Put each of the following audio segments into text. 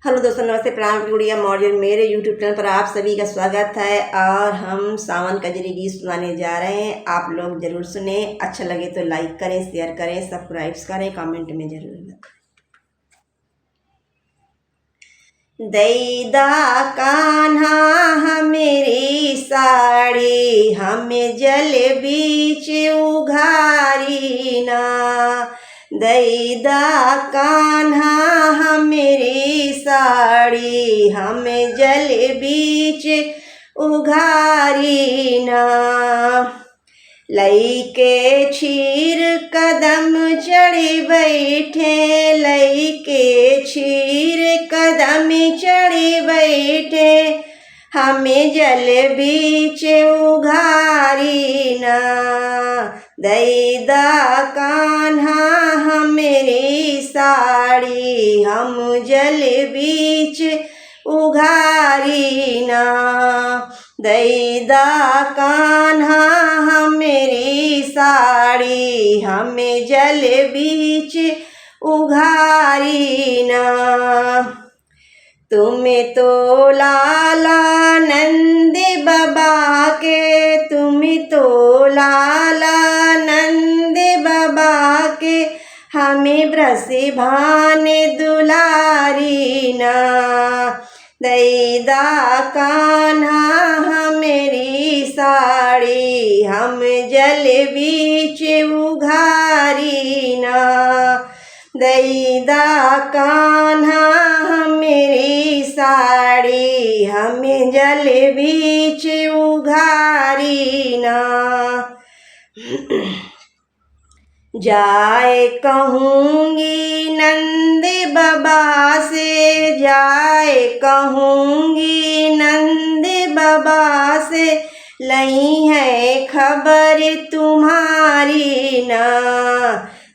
Hello दोस्तों, नमस्ते, प्रणाम। गुड़िया मॉडल मेरे यूट्यूब चैनल पर आप सभी का स्वागत है। और हम सावन का जरी गीत सुनाने जा रहे हैं। आप लोग जरूर सुने। अच्छा लगे तो लाइक करें, शेयर करें, सब्सक्राइब करें, कमेंट में जरूर बताएं। दैदा कान्हा हमेरी साड़ी, हमें जल बीच उघारी ना। दैदा कान्हा हमेरी साड़ी, हमें जल बीच उघारी ना। लईके क्षीर कदम चढ़ी बैठे, लईके क्षीर कदम चढ़ी बैठे, हमें जल बीच उघारी ना। दैदा कान्हा हमेरी साड़ी, हम जल बीच उघारी ना। दैदा कान्हा हमेरी साड़ी, हमें जल बीच उघारी ना। तुम्हें तो लाला नंद बाबा के, तुम्हें तो लाला नंद बाबा के, हमें ब्रस भाने दुलारी ना। दैदा कान्हा हमेरी साड़ी, हम जल बीच उघारी ना। दैदा कान्हा हमेरी साड़ी, हमें जल बीच उघारी ना। जाए कहूँगी नंद बाबा से, जाए कहूँगी नंद बाबा से, लई है खबर तुम्हारी ना।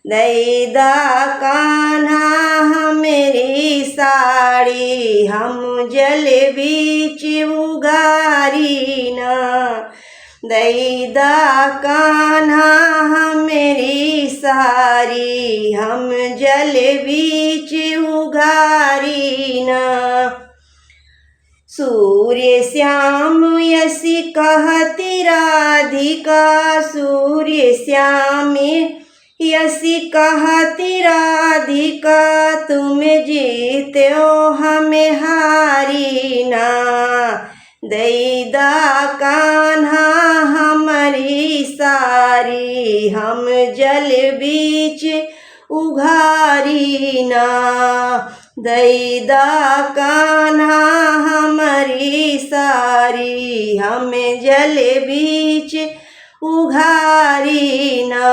दैदा कान्हा हमेरी साड़ी, हम जल बीच उघारी ना। दैदा कान्हा हमेरी साड़ी, हम जल बीच उघारी ना। सूर्य श्याम यसी कहती राधिका, सूर्य श्याम यसी कहती राधिका, तुम जीते हो हमें हारी ना। दैदा कान्हा हमारी सारी, हम जल बीच उघारी ना। दैदा कान्हा हमारी सारी, हम जल बीच उघारी ना।